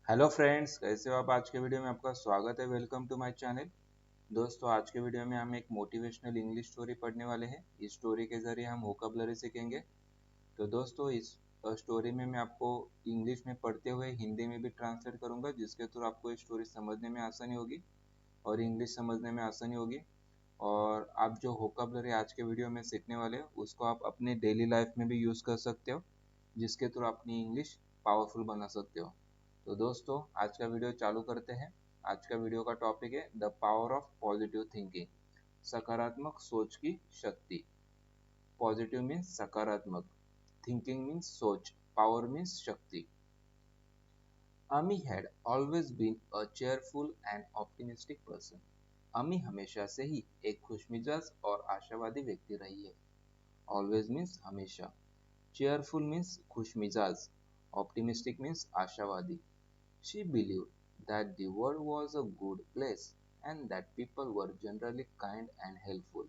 Hello friends, कैसे हो आप। आज के वीडियो में आपका स्वागत है। Welcome to my channel. दोस्तों, आज के वीडियो में हम एक मोटिवेशनल इंग्लिश स्टोरी पढ़ने वाले हैं। इस स्टोरी के जरिए हम वोकैबुलरी सीखेंगे। तो दोस्तों, इस स्टोरी में मैं आपको इंग्लिश में पढ़ते हुए हिंदी में भी ट्रांसलेट करूंगा, जिसके थ्रू आपको इस स्टोरी समझने में आसानी होगी और इंग्लिश समझने में आसानी होगी। और आप जो वोकैबुलरी आज के वीडियो में सीखने वाले हो उसको आप अपने डेली लाइफ में भी यूज़ कर सकते हो, जिसके थ्रू अपनी इंग्लिश पावरफुल बना सकते हो। तो दोस्तों, आज का वीडियो चालू करते हैं। आज का वीडियो का टॉपिक है the power of positive thinking, सकारात्मक सोच की शक्ति। पॉजिटिव मीन्स सकारात्मक, थिंकिंग मीन्स सोच, पावर मीन्स शक्ति। Amy had always been a cheerful and optimistic person. Amy हमेशा से ही एक खुशमिजाज और आशावादी व्यक्ति रही है। ऑलवेज मीन्स हमेशा, चेयरफुल मीन्स खुशमिजाज, ऑप्टिमिस्टिक मीन्स आशावादी। She believed that the world was a good place and that people were generally kind and helpful.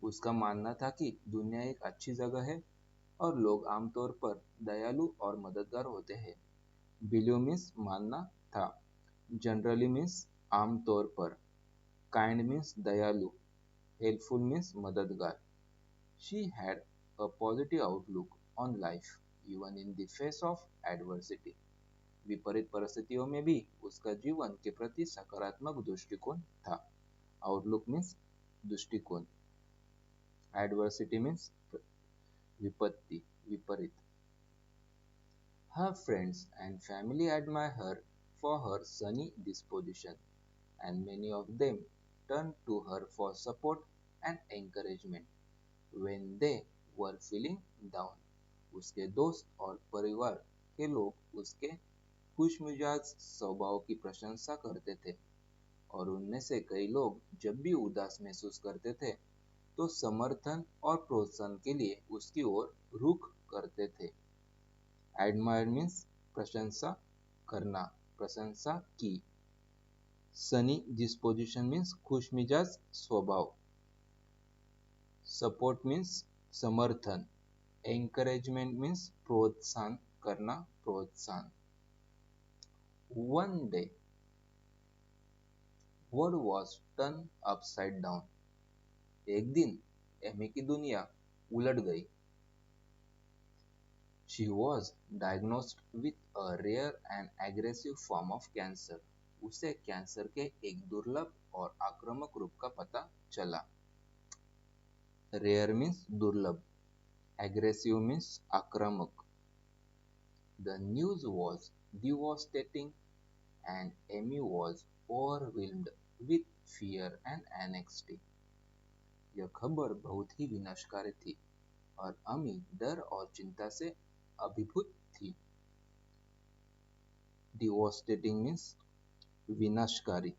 उसका मानना था कि दुनिया एक अच्छी जगह है और लोग आमतौर पर दयालु और मददगार होते हैं। Believe मीन्स मानना था, जनरली मीन्स आमतौर पर, काइंड मीन्स दयालु, हेल्पफुल मीन्स मददगार। She had a positive outlook on life even in the face of adversity. विपरीत परिस्थितियों में भी उसका जीवन के प्रति सकारात्मक दृष्टिकोण था। आउटलुक मीन्स दृष्टिकोण, एडवर्सिटी मीन्स विपत्ति, विपरीत। Her friends and family admire her for her sunny disposition, and many of them turn to her for support and encouragement when they were feeling down. उसके दोस्त और परिवार के लोग उसके खुशमिजाज स्वभाव की प्रशंसा करते थे और उनमें से कई लोग जब भी उदास महसूस करते थे तो समर्थन और प्रोत्साहन के लिए उसकी ओर रुख करते थे। एडमायर मीन्स प्रशंसा करना, प्रशंसा की। सनी डिस्पोजिशन मीन्स खुशमिजाज स्वभाव। सपोर्ट मीन्स समर्थन। एंकरेजमेंट मीन्स प्रोत्साहन करना, प्रोत्साहन। One day, world was turned upside down. एक दिन एमी की दुनिया उलट गई। She was diagnosed with a rare and aggressive form of cancer. उसे कैंसर के एक दुर्लभ और आक्रामक रूप का पता चला। Rare means दुर्लभ, aggressive means आक्रामक। The news was devastating and Amy was overwhelmed with fear and anxiety. यह खबर बहुत ही विनाशकारी थी और अमी डर और चिंता से अभिभूत थी। डिवोस्टेटिंग मीन्स विनाशकारी,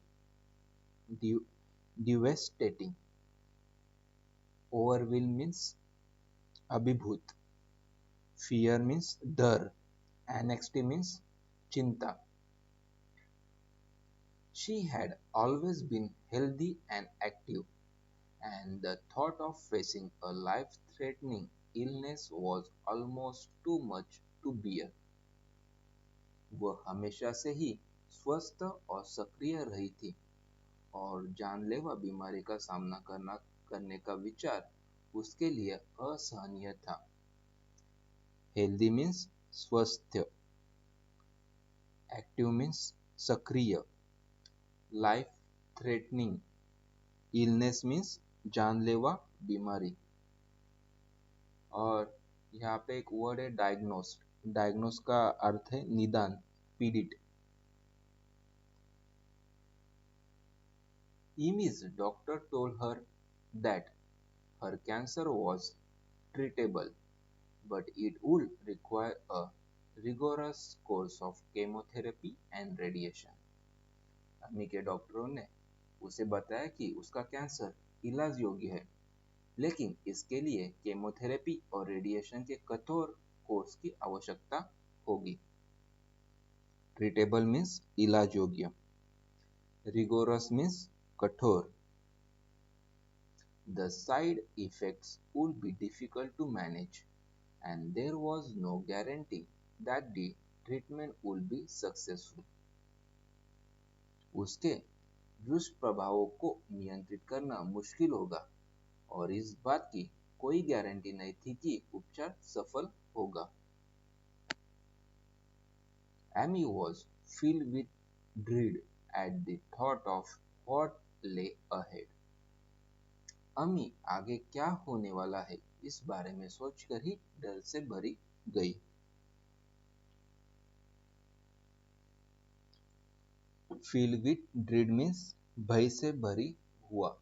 डिवेस्टेटिंग। ओवरवेल मीन्स अभिभूत। फियर मीन्स डर। एनेक्सिटी मीन्स चिंता। She had always been healthy and active, and the thought of facing a life-threatening illness was almost too much to bear. वह हमेशा से ही स्वस्थ और सक्रिय रही थी और जानलेवा बीमारी का सामना करने का विचार उसके लिए असहनीय था। हेल्दी मीन्स स्वस्थ, एक्टिव मीन्स सक्रिय, लाइफ थ्रेटनिंग, इलनेस मीन्स जानलेवा बीमारी। और यहाँ पे एक वर्ड है डायग्नोस्ट। डायग्नोस का अर्थ है निदान, पीड़ित। Amy's doctor told her that her cancer was treatable, but it would require a rigorous course of chemotherapy and radiation. अम्मी के डॉक्टरों ने उसे बताया कि उसका कैंसर इलाज योग्य है, लेकिन इसके लिए केमोथेरेपी और रेडिएशन के कठोर कोर्स की आवश्यकता होगी। ट्रीटेबल मीन्स इलाज योग्य, रिगोरस मीन्स कठोर। The side effects would be difficult to manage, and there was no guarantee that the treatment will be successful. उसके दुष्प्रभावों को नियंत्रित करना मुश्किल होगा और इस बात की कोई गारंटी नहीं थी कि उपचार सफल होगा। Amy was filled with dread at the thought of what lay ahead. अमी आगे क्या होने वाला है इस बारे में सोचकर ही डर से भरी गई। Filled with dread means भय से भरी हुआ,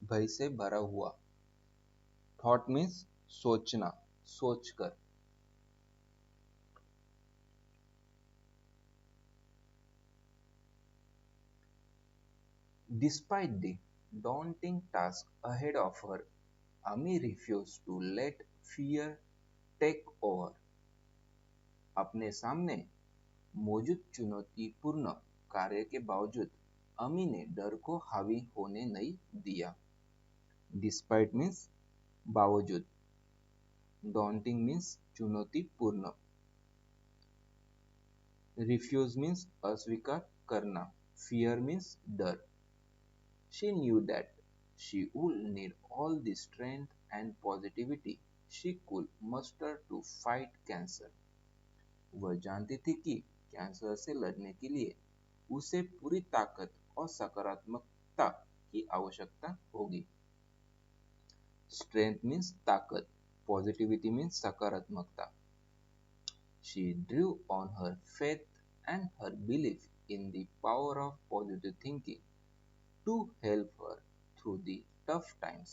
भय से भरा हुआ। Thought means सोचना, सोचकर। Despite the daunting task ahead of her, Ami refused to let fear take over. अपने सामने मौजूद चुनौतीपूर्ण कार्य के बावजूद अमी ने डर को हावी होने नहीं दिया। Despite means बावजूद, daunting means चुनौतीपूर्ण, refuse means अस्वीकार करना, fear means डर। She knew that she would need all the strength and positivity she could muster to fight cancer. वह जानती थी कि कैंसर से लड़ने के लिए उसे पूरी ताकत और सकारात्मकता की आवश्यकता होगी। Strength means ताकत, positivity means सकारात्मकता। She drew on her faith and her belief in the power of positive thinking to help her through the tough times.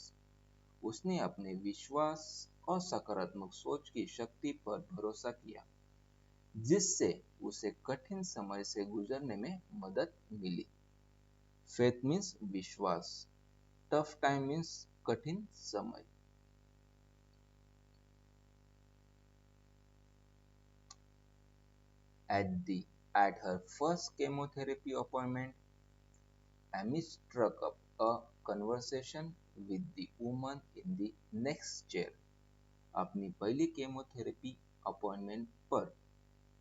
उसने अपने विश्वास और सकारात्मक सोच की शक्ति पर भरोसा किया, जिससे उसे कठिन समय से गुजरने में मदद मिली। Faith means विश्वास, tough time means कठिन समय। At her first chemotherapy appointment, Amy struck up a conversation with the woman in the next chair. अपनी पहली केमोथेरेपी अपॉइंटमेंट पर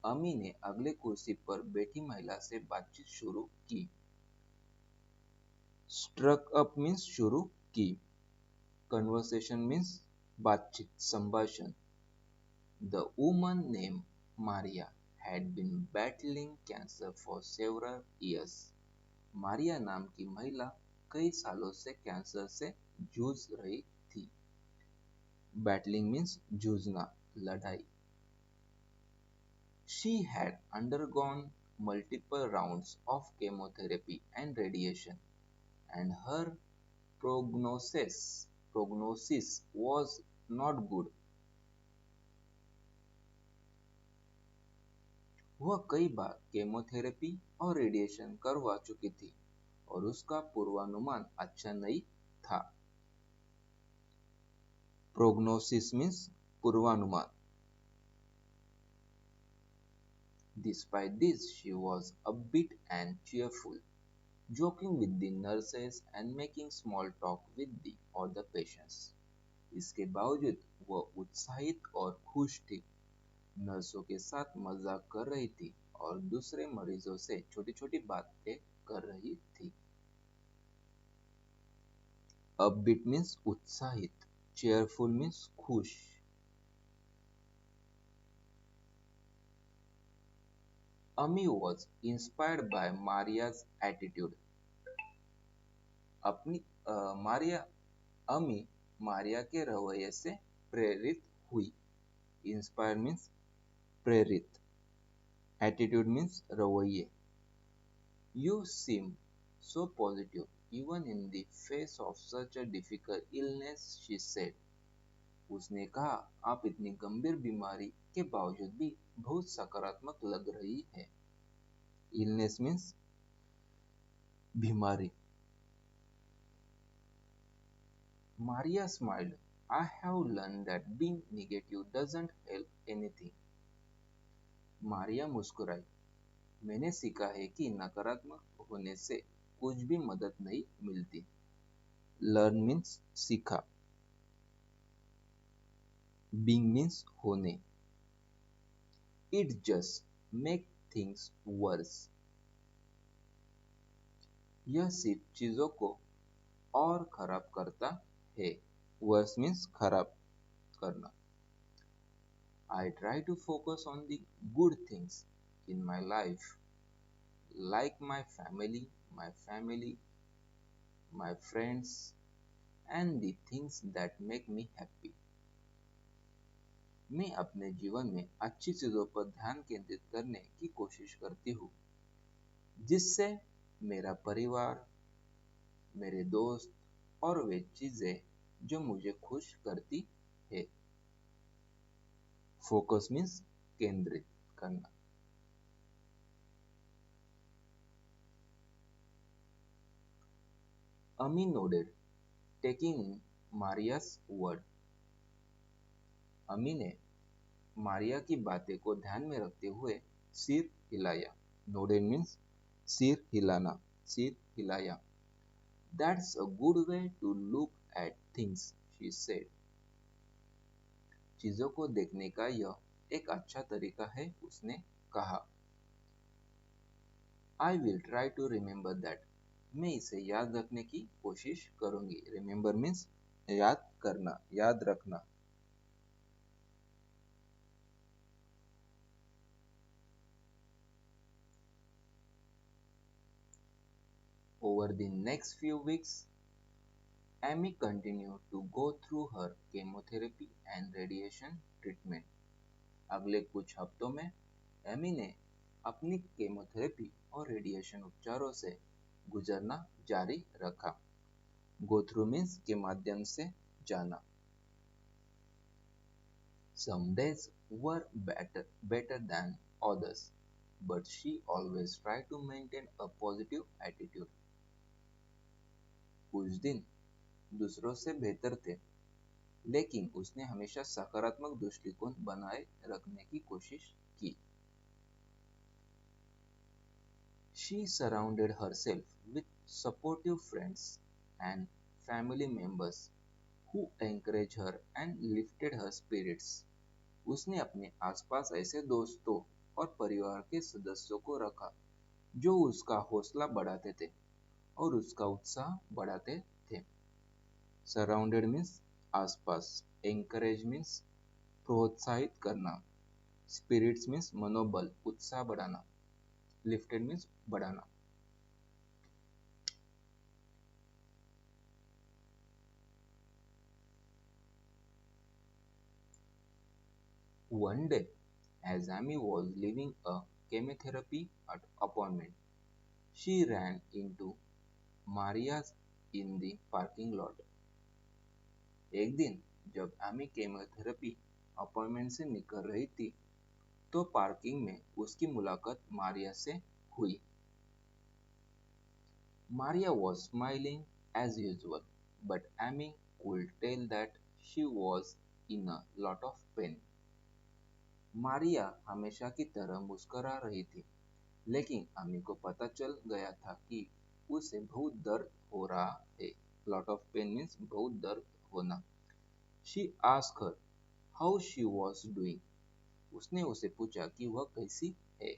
अमी ने अगले कुर्सी पर बैठी महिला से बातचीत शुरू की। स्ट्रक अप मीन्स शुरू की, कन्वर्सेशन मीन्स बातचीत, संभाषण। The woman named Maria had been battling cancer for several years. Maria नाम की महिला कई सालों से कैंसर से जूझ रही थी। बैटलिंग मीन्स जूझना, लड़ाई। She had undergone multiple rounds of chemotherapy and radiation, and her prognosis was not good. वह कई बार केमोथेरेपी और रेडिएशन करवा चुकी थी और उसका पूर्वानुमान अच्छा नहीं था। प्रोग्नोसिस मीन्स पूर्वानुमान। Despite this, she was upbeat and cheerful, joking with the nurses and making small talk with the other patients. इसके बावजूद वह उत्साहित और खुश थी, नर्सों के साथ मजाक कर रही थी और दूसरे मरीजों से छोटी-छोटी बातें कर रही थी। Upbeat means उत्साहित, cheerful means खुश। Ami was inspired by Maria's attitude. अमी मारिया के रवैये से प्रेरित हुई। इंस्पायर मीन्स प्रेरित, एटीट्यूड मीन्स रवैये। You seem so positive even in the face of such a difficult illness, she said. उसने कहा, आप इतनी गंभीर बीमारी के बावजूद भी बहुत सकारात्मक लग रही है। Illness means बीमारी। Maria smiled. I have learned that being negative doesn't help anything. Maria मुस्कुराई। मैंने सीखा है कि नकारात्मक होने से कुछ भी मदद नहीं मिलती। Learn means सीखा। Being means होने। It just make things worse. यह सिर्फ चीजों को और खराब करता है. Worse means खराब करना. I try to focus on the good things in my life, like my family, my friends, and the things that make me happy. मैं अपने जीवन में अच्छी चीजों पर ध्यान केंद्रित करने की कोशिश करती हूँ, जिससे मेरा परिवार, मेरे दोस्त और वे चीजें जो मुझे खुश करती है. फोकस मीन्स केंद्रित करना. अमी nodded, taking in Maria's word. अमी ने मारिया की बातें को ध्यान में रखते हुए सिर हिलाया. Nodded means सिर हिलाना, सिर हिलाया. That's a good way to look at things, she said. चीजों को देखने का यह एक अच्छा तरीका है, उसने कहा. I will try to remember that. मैं इसे याद रखने की कोशिश करूंगी. Remember means याद करना, याद रखना. Over the next few weeks, Amy continued to go through her chemotherapy and radiation treatment. अगले कुछ हफ्तों में एमी ने अपनी केमोथेरेपी और रेडिएशन उपचारों से गुजरना जारी रखा. Go through means के माध्यम से जाना. Some days were better than others, but she always tried to maintain a positive attitude. कुछ दिन दूसरों से बेहतर थे, लेकिन उसने हमेशा सकारात्मक दृष्टिकोण बनाए रखने की कोशिश की. She surrounded herself with supportive friends and family members who encouraged her and lifted her spirits. उसने अपने आसपास ऐसे दोस्तों और परिवार के सदस्यों को रखा जो उसका हौसला बढ़ाते थे और उसका उत्साह बढ़ाते थे. Surrounded means आसपास. Encourage means प्रोत्साहित करना. Spirits means मनोबल, उत्साह बढ़ाना. Lifted means बढ़ाना. One day, as Amy was leaving a chemotherapy appointment, she ran into Maria's in the parking lot. एक दिन जब एमी केमोथेरेपी अपॉइंटमेंट से निकल रही थी, तो पार्किंग में उसकी मुलाकात मारिया से हुई. Maria was smiling as usual, but Amy could tell that she was in a lot of pain. Maria हमेशा की तरह मुस्कुरा रही थी, लेकिन अमी को पता चल गया था कि उसे बहुत दर्द हो रहा है. Lot of pain means बहुत दर्द होना. She asked her how she was doing. उसने उसे पूछा कि वह कैसी है.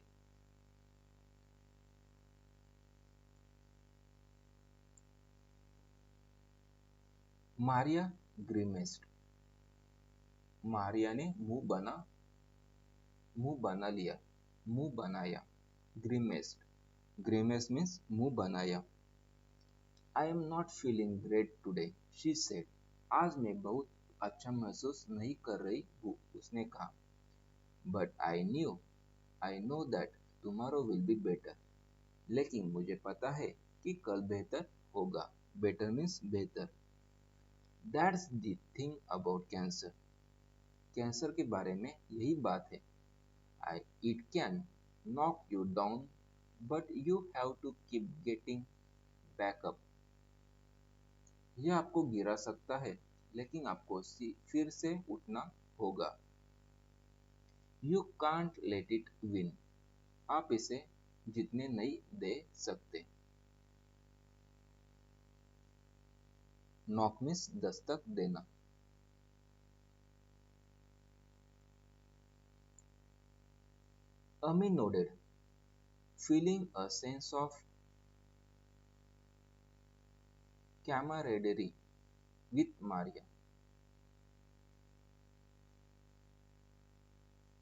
मारिया grimaced. मारिया ने मुंह बना लिया, मुंह बनाया. Grimaced. Grimace means मुंह बनाया. I am not feeling great today, she said. आज मैं बहुत अच्छा महसूस नहीं कर रही हूँ, उसने कहा. But I know that tomorrow will be better. लेकिन मुझे पता है कि कल बेहतर होगा. Better means बेहतर. That's the thing about cancer. Cancer के बारे में यही बात है. It can knock you down, but you have to keep getting back up. यह आपको गिरा सकता है, लेकिन आपको फिर से उठना होगा. You can't let it win. आप इसे जीतने नहीं दे सकते. Knock means दस्तक देना. Ami nodded, feeling a sense of camaraderie with Maria.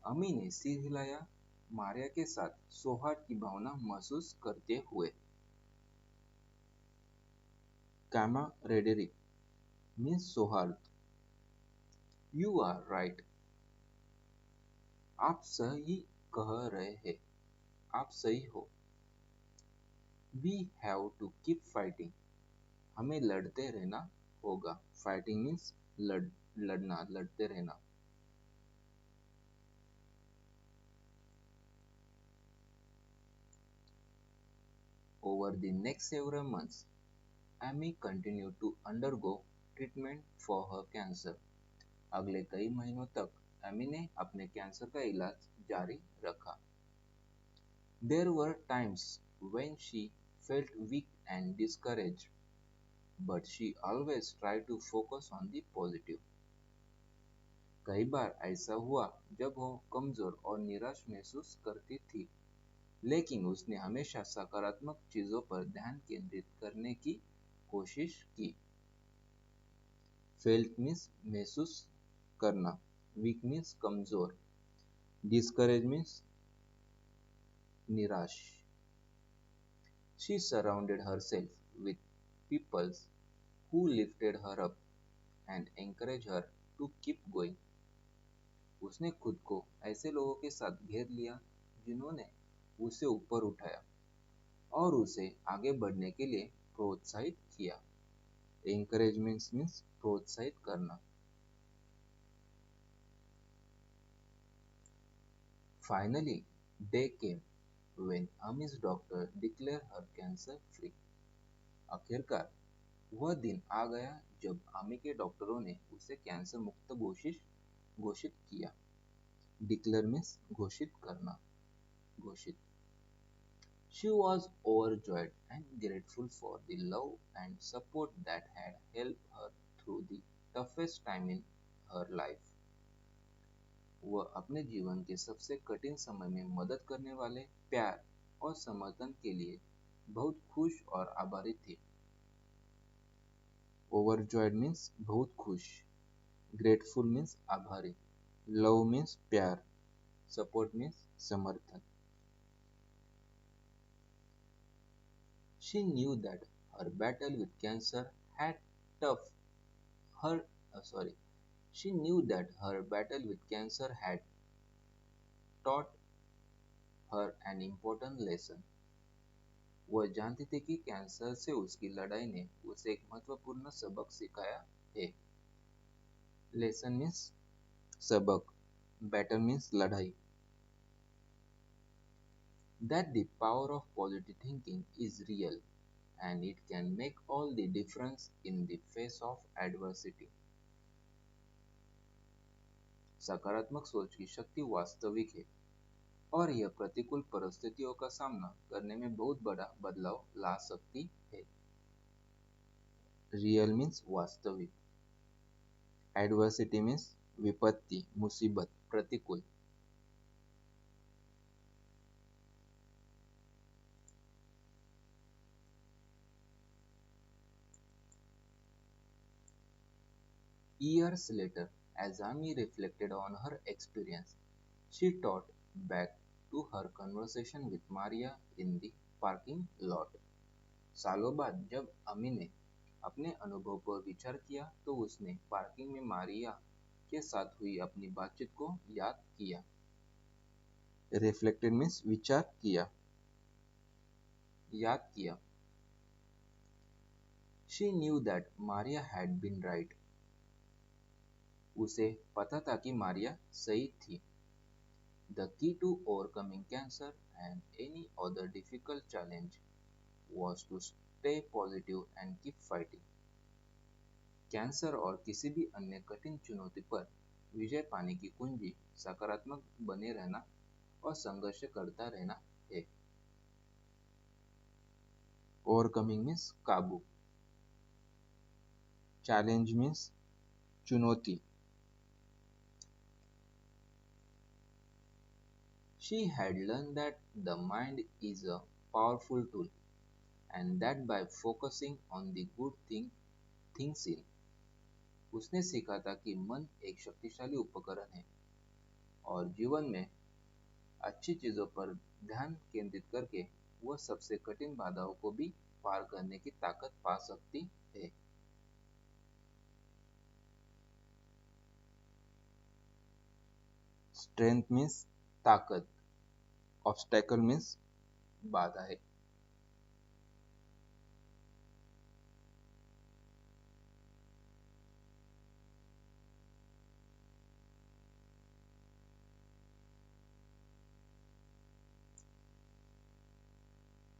अमी ने सिर हिलाया, मारिया के साथ सौहार्द की भावना महसूस करते हुए। कैमरेडरी मीन्स सौहार्द। यू आर राइट, आप सही कह रहे हैं, आप सही हो। We have to keep fighting, हमें लड़ते रहना होगा। फाइटिंग मीन्स लड़ना, लड़ते रहना। Over the next several months, Amy continued to undergo treatment for her cancer. अगले कई महीनों तक एमी ने अपने कैंसर का इलाज जारी रखा। There were times when she felt weak and discouraged, but she always tried to focus on the positive. कई बार ऐसा हुआ जब वो कमजोर और निराश महसूस करती थी, लेकिन उसने हमेशा सकारात्मक चीजों पर ध्यान केंद्रित करने की कोशिश की। फेल्ट मीन्स महसूस करना, वीक मीन्स कमजोर, डिस्करेज मीन्स निराश। She surrounded herself with people who lifted her up and encouraged her to keep going. उसने खुद को ऐसे लोगों के साथ घेर लिया जिन्होंने उसे ऊपर उठाया और उसे आगे बढ़ने के लिए प्रोत्साहित किया। एनकरेजमेंट मीन्स प्रोत्साहित करना। Finally, day came when Ami's doctor declared her cancer free. आखिरकार वह दिन आ गया जब आमी के डॉक्टरों ने उसे कैंसर मुक्त घोषित किया। डिक्लेयर मीन्स घोषित करना, घोषित। She was overjoyed and grateful for the love and support that had helped her through the toughest time in her life. वह अपने जीवन के सबसे कठिन समय में मदद करने वाले प्यार और समर्थन के लिए बहुत खुश और आभारी थी। ओवरजॉयड मीन्स बहुत खुश, ग्रेटफुल मीन्स आभारी, लव मीन्स प्यार, सपोर्ट मीन्स समर्थन। She knew that her battle with cancer had tough her sorry she knew that her battle with cancer had taught her an important lesson. वह जानती थी कि cancer से उसकी लड़ाई ने उसे एक महत्वपूर्ण सबक सिखाया है। लेसन मीन्स सबक, बैटल मीन्स लड़ाई। That the power of positive thinking is real and it can make all the difference in the face of adversity. सकारात्मक सोच की शक्ति वास्तविक है और यह प्रतिकूल परिस्थितियों का सामना करने में बहुत बड़ा बदलाव ला सकती है। रियल मीन्स वास्तविक, एडवर्सिटी मीन्स विपत्ति, मुसीबत, प्रतिकूल। Years later, as Amy reflected on her experience, she thought back to her conversation with Maria in the parking lot. सालों बाद जब अमी ने अपने अनुभव पर विचार किया तो उसने पार्किंग में मारिया के साथ हुई अपनी बातचीत को याद किया। रिफ्लेक्टेड मीन्स विचार किया, याद किया। She knew that Maria had been right. उसे पता था कि मारिया सही थी। The key to overcoming cancer and any other difficult challenge was to stay positive and keep fighting. Cancer और किसी भी अन्य कठिन चुनौती पर विजय पाने की कुंजी सकारात्मक बने रहना और संघर्ष करता रहना है। ओवरकमिंग मीन्स काबू, चैलेंज मीन्स चुनौती। She had learned that the mind is a powerful tool and that by focusing on the good things in, उसने सीखा था कि मन एक शक्तिशाली उपकरण है और जीवन में अच्छी चीजों पर ध्यान केंद्रित करके वह सबसे कठिन बाधाओं को भी पार करने की ताकत पा सकती है। स्ट्रेंथ मीन्स ताकत, ऑब्स्टेकल मीन्स बाधा है।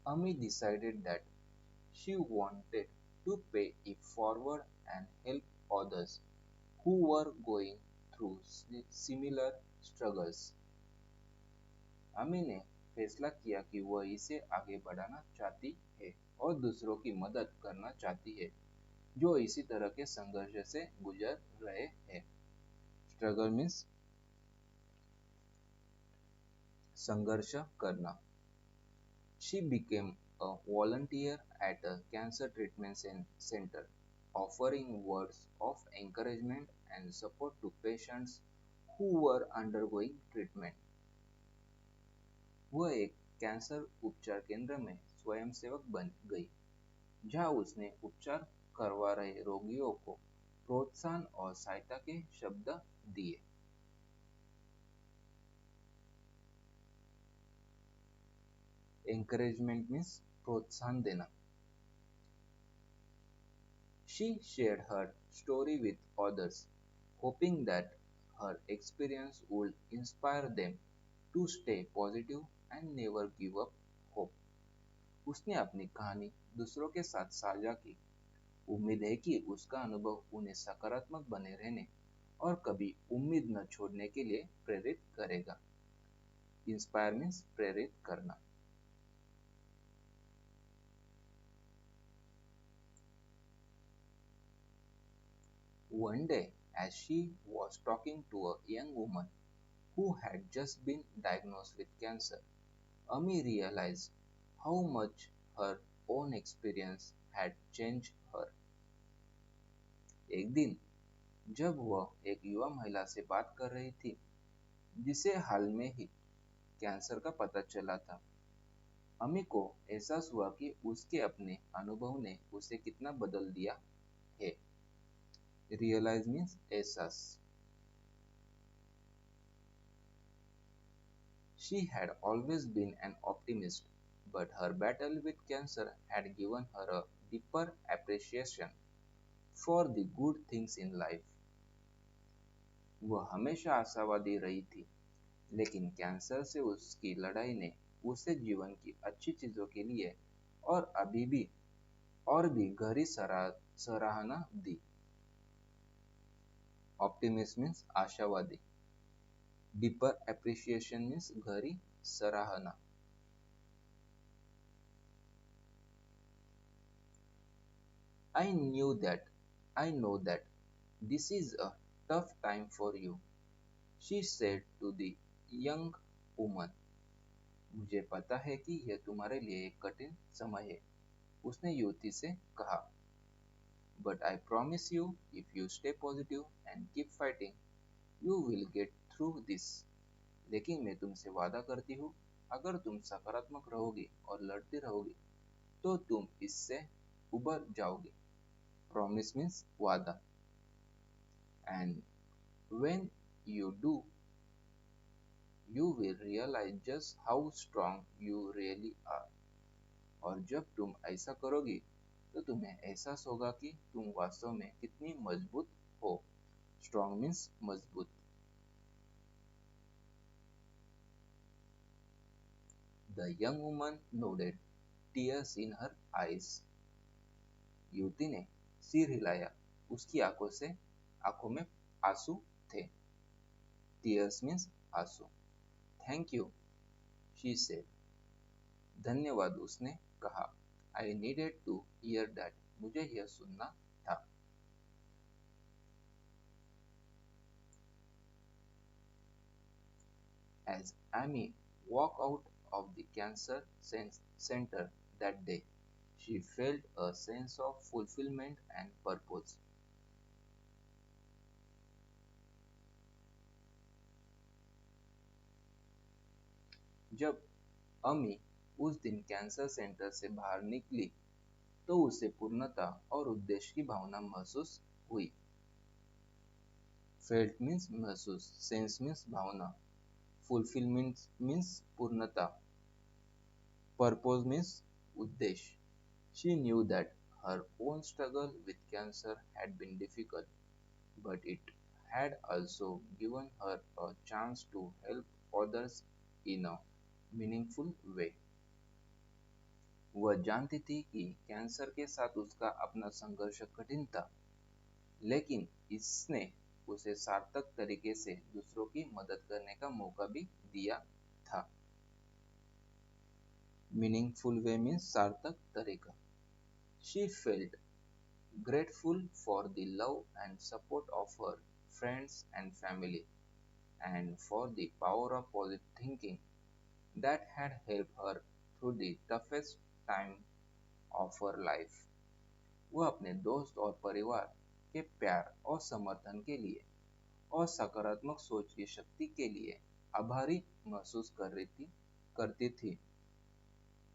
Ami decided that she wanted to pay it forward and help others who were going through similar struggles. अमी ने फैसला किया कि वह इसे आगे बढ़ाना चाहती है और दूसरों की मदद करना चाहती है जो इसी तरह के संघर्ष से गुजर रहे हैं। स्ट्रगल मीन्स संघर्ष करना। She became a volunteer at a cancer treatment center, offering words of encouragement and support to patients who were undergoing treatment. वह एक कैंसर उपचार केंद्र में स्वयंसेवक बन गई, जहां उसने उपचार करवा रहे रोगियों को प्रोत्साहन और सहायता के शब्द दिए। एनकरेजमेंट मीन्स प्रोत्साहन देना। She shared her story with others, hoping that her experience would inspire them to stay positive and never give up hope. उसने अपनी कहानी दूसरों के साथ साझा की, उम्मीद है कि उसका अनुभव उन्हें सकारात्मक बने रहने और कभी उम्मीद न छोड़ने के लिए प्रेरित करेगा। इंस्पायर मीन्स प्रेरित करना। One day, as she was talking to a young woman who had just been diagnosed with cancer, Ami realized how much her own experience had changed her. एक दिन जब वह एक युवा महिला से बात कर रही थी जिसे हाल में ही कैंसर का पता चला था, अमी को एहसास हुआ कि उसके अपने अनुभव ने उसे कितना बदल दिया है। रियलाइज मीन्स एहसास। She had always been an optimist, but her battle with cancer had given her a deeper appreciation for the good things in life. वह हमेशा आशावादी रही थी, लेकिन कैंसर से उसकी लड़ाई ने उसे जीवन की अच्छी चीजों के लिए और अभी भी और भी गहरी सराहना दी। ऑप्टिमिस्ट मीन्स आशावादी। डीपर एप्रिसिएशन मीन्स गहरी सराहना। I know that this is a tough time for you, she said to the young woman. मुझे पता है कि यह तुम्हारे लिए एक कठिन समय है, उसने युवती से कहा। But I promise you, if you stay positive and keep fighting, you will get through this. लेकिन मैं तुमसे वादा करती हूँ, अगर तुम सकारात्मक रहोगी और लड़ती रहोगी, तो तुम इससे उबर जाओगे। Promise means वादा। And when you do, you will realize just how strong you really are. और जब तुम ऐसा करोगी, तो तुम्हें एहसास होगा कि तुम वास्तव में कितनी मजबूत हो। Strong means मजबूत। The young woman nodded, tears in her eyes. युवती ने सिर हिलाया, उसकी आंखों में आंसू थे। Tears means आंसू। Thank you, she said. धन्यवाद, उसने कहा। I needed to hear that. मुझे यह सुनना था। As Amy walk out of the center that day. She felt a sense of fulfillment and purpose. जब अमी उस दिन कैंसर सेंटर से बाहर निकली तो उसे पूर्णता और उद्देश्य की भावना महसूस हुई। फेल्ट मीन्स महसूस, सेंस मीन्स भावना, फुलफिलमेंट मीन्स पूर्णता, पर्पज मीन्स उद्देश्य। She knew that her own struggle with cancer had been difficult, but it had also given her a chance to help others in a meaningful way. वह जानती थी कि cancer के साथ उसका अपना संघर्ष कठिन था, लेकिन इसने उसे सार्थक तरीके से दूसरों की मदद करने का मौका भी दिया था। मीनिंगफुल वे मीन्स सार्थक तरीका। She felt grateful for the love and support of her friends and family, and for the power of positive thinking that had helped her through the toughest time of her life. वह अपने दोस्त और परिवार के प्यार और समर्थन के लिए और सकारात्मक सोच की शक्ति के लिए आभारी महसूस करती थी,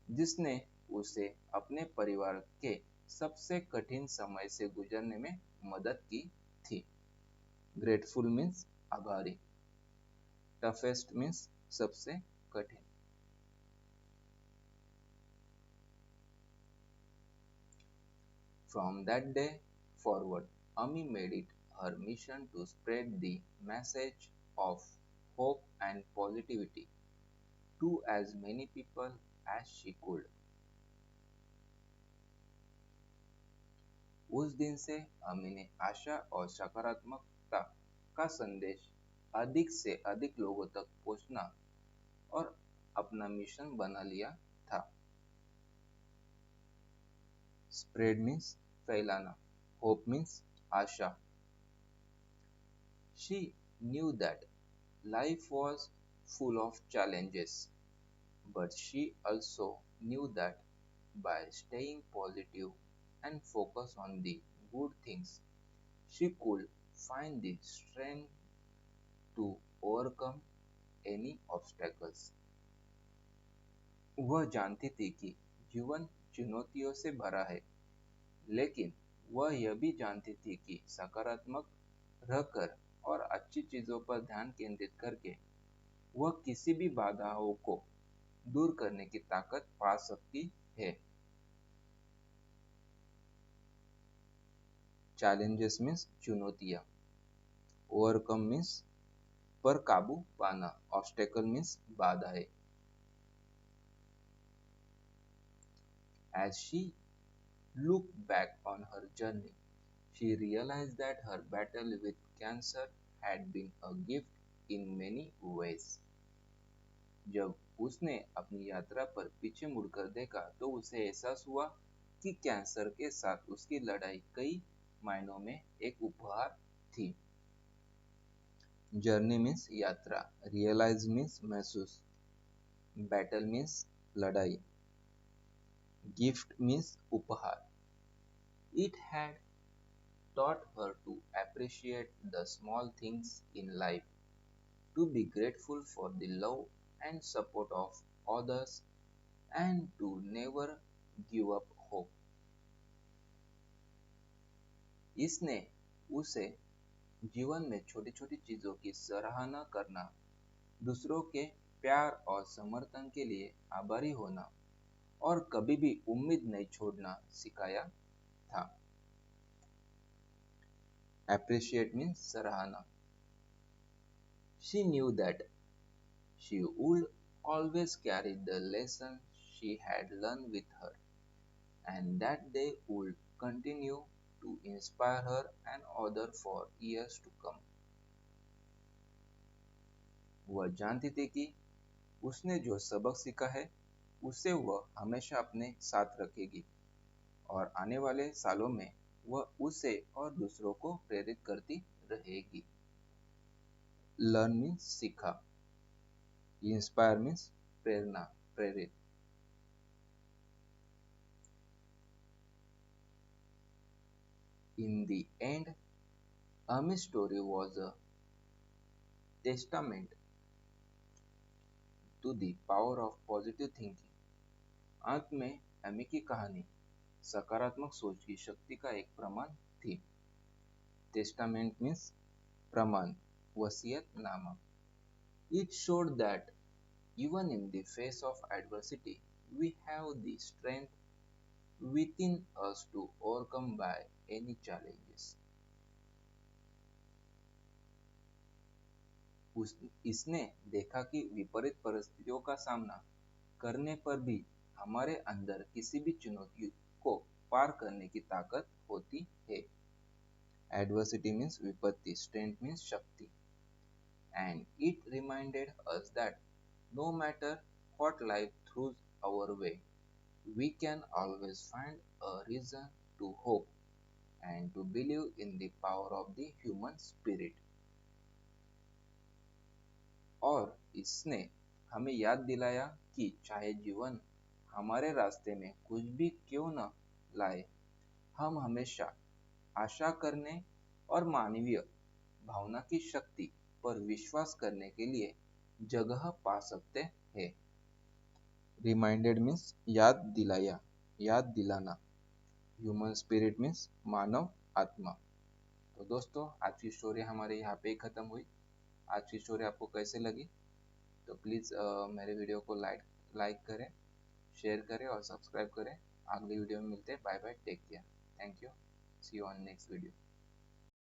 जिसने उसे अपने परिवार के सबसे कठिन समय से गुजरने में मदद की थी। ग्रेटफुल मीन्स आभारी, टफेस्ट मीन्स सबसे कठिन। From that day forward, Ami made it her mission to spread the message of hope and positivity to as many people as she could. उस दिन से अमी ने आशा और सकारात्मकता का संदेश अधिक से अधिक लोगों तक पहुंचना और अपना मिशन बना लिया था। स्प्रेड मीन्स फैलाना, hope means Asha. She knew that life was full of challenges, but she also knew that by staying positive and focus on the good things, she could find the strength to overcome any obstacles. वह जानती थी कि जीवन चुनौतियों से भरा है, लेकिन वह यह भी जानती थी कि सकारात्मक रहकर और अच्छी चीजों पर ध्यान केंद्रित करके वह किसी भी बाधाओं को दूर करने की ताकत पा सकती है। चैलेंजेस मीन्स चुनौतियां, ओवरकम मीन्स पर काबू पाना, ऑब्स्टेकल मीन्स बाधाएं। As she looked back on her journey, she realized that her battle with cancer had been a gift in many ways. जब उसने अपनी यात्रा पर पीछे मुड़कर देखा तो उसे एहसास हुआ कि कैंसर के साथ उसकी लड़ाई कई मायनों में एक उपहार थी। जर्नी मीन्स यात्रा, रियलाइज मीन्स महसूस, बैटल मीन्स लड़ाई, गिफ्ट मीन्स उपहार। It had taught her to appreciate the small things in life, to be grateful for the love and support of others, and to never give up hope. इसने उसे जीवन में छोटी छोटी चीजों की सराहना करना, दूसरों के प्यार और समर्थन के लिए आभारी होना और कभी भी उम्मीद नहीं छोड़ना सिखाया था। Appreciate means सराहना। She knew that she would always carry the lessons she had learned with her, and that they would continue to inspire her and others for years to come. वह जानती थी कि उसने जो सबक सीखा है उसे वह हमेशा अपने साथ रखेगी और आने वाले सालों में वह उसे और दूसरों को प्रेरित करती रहेगी। लर्न मीन्स सीखा, इंस्पायर मीन्स प्रेरणा प्रेरित। In the end, Ami's story was a testament to the power of positive thinking। अंत में एमी की कहानी सकारात्मक सोच की शक्ति का एक प्रमाण थी। टेस्टामेंट मीन्स प्रमाण, वसीयतनामा। It showed that even in the face of adversity, we have the strength within us to overcome by any challenges। इसने देखा कि विपरीत परिस्थितियों का सामना करने पर भी हमारे अंदर किसी भी चुनौती को पार करने की ताकत होती है। एडवर्सिटी मीन्स विपत्ति, स्ट्रेंथ मीन्स शक्ति। And it reminded us that no matter what life throws our way, we can always find a reason to hope and to believe in the power of the human spirit। और इसने हमें याद दिलाया कि चाहे जीवन हमारे रास्ते में कुछ भी क्यों न लाए, हम हमेशा आशा करने और मानवीय भावना की शक्ति पर विश्वास करने के लिए जगह पा सकते हैं। रिमाइंडेड मीन्स याद दिलाया, याद दिलाना। ह्यूमन स्पिरिट मीन्स मानव आत्मा। तो दोस्तों, आज की स्टोरी हमारे यहाँ पे ही खत्म हुई। आज की स्टोरी आपको कैसे लगी तो प्लीज़ मेरे वीडियो को लाइक करें, शेयर करें और सब्सक्राइब करें। अगले वीडियो में मिलते हैं। Bye bye, take care, thank you, see you on next video.